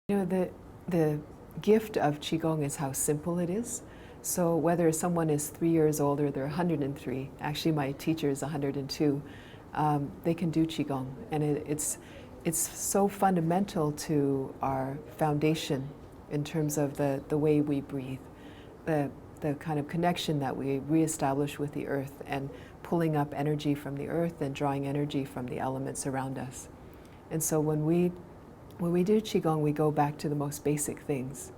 You know, the gift of Qigong is how simple it is. So whether someone is 3 years old or they're 103, actually my teacher is 102, they can do Qigong. And it's so fundamental to our foundation in terms of the way we breathe, the kind of connection that we reestablish with the earth and pulling up energy from the earth and drawing energy from the elements around us. And so when we do Qigong, we go back to the most basic things,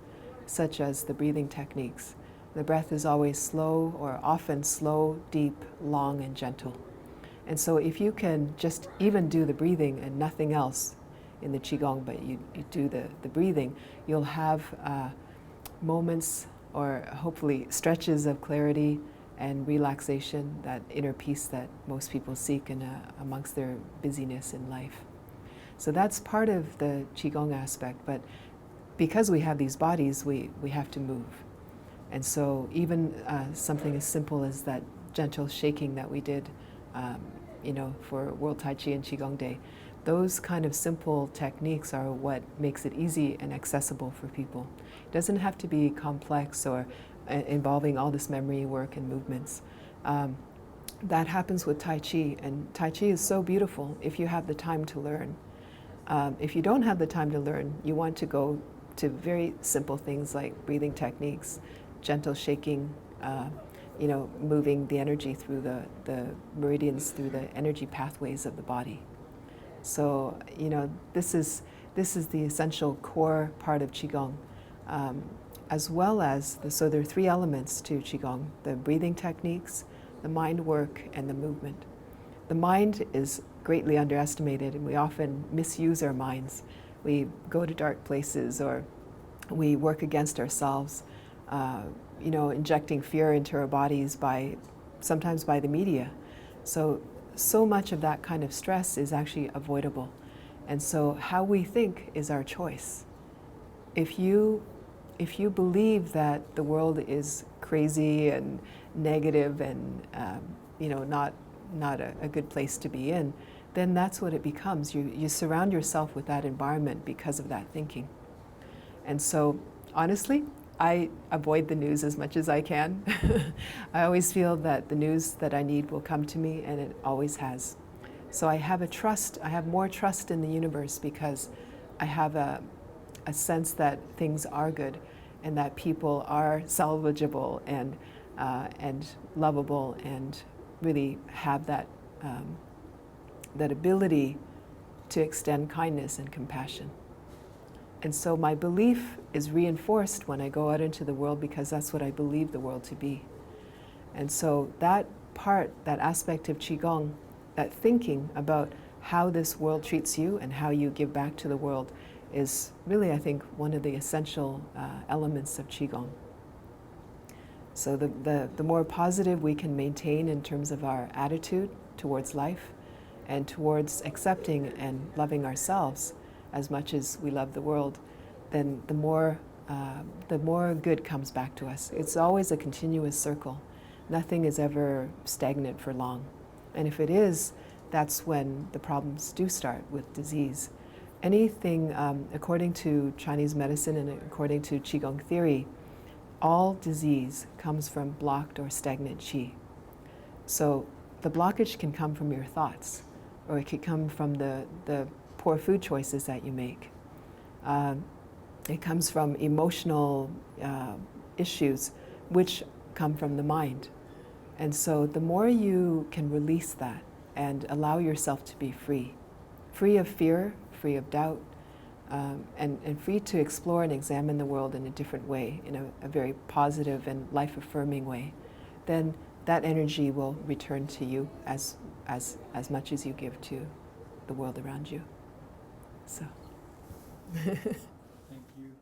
such as the breathing techniques. The breath is always slow, or often slow, deep, long, and gentle. And so if you can just even do the breathing and nothing else in the Qigong, but you do the breathing, you'll have moments or hopefully stretches of clarity and relaxation, that inner peace that most people seek amongst their busyness in life. So that's part of the Qigong aspect, but because we have these bodies, we have to move. And so even something as simple as that gentle shaking that we did for World Tai Chi and Qigong Day, those kind of simple techniques are what makes it easy and accessible for people. It doesn't have to be complex or involving all this memory work and movements. That happens with Tai Chi, and Tai Chi is so beautiful if you have the time to learn. If you don't have the time to learn, you want to go to very simple things like breathing techniques, gentle shaking, moving the energy through the meridians, through the energy pathways of the body. So, this is the essential core part of Qigong, as well as, so there are 3 elements to Qigong: the breathing techniques, the mind work, and the movement. The mind is greatly underestimated, and we often misuse our minds. We go to dark places, or we work against ourselves, injecting fear into our bodies sometimes by the media. So much of that kind of stress is actually avoidable. And so how we think is our choice. If you believe that the world is crazy and negative and not a good place to be in, then that's what it becomes. You surround yourself with that environment because of that thinking. And so, honestly, I avoid the news as much as I can. I always feel that the news that I need will come to me, and it always has. So I have more trust in the universe, because I have a sense that things are good and that people are salvageable and lovable and really have that ability to extend kindness and compassion. And so my belief is reinforced when I go out into the world, because that's what I believe the world to be. And so that aspect of Qigong, that thinking about how this world treats you and how you give back to the world, is really, I think, one of the essential elements of Qigong. So the more positive we can maintain in terms of our attitude towards life and towards accepting and loving ourselves as much as we love the world, then the more good comes back to us. It's always a continuous circle. Nothing is ever stagnant for long. And if it is, that's when the problems do start with disease. Anything, according to Chinese medicine and according to Qigong theory, all disease comes from blocked or stagnant qi. So the blockage can come from your thoughts, or it could come from the poor food choices that you make. It comes from emotional issues, which come from the mind. And so the more you can release that and allow yourself to be free of fear, free of doubt, and free to explore and examine the world in a different way, in a very positive and life-affirming way, then that energy will return to you as much as you give to the world around you. So. Thank you.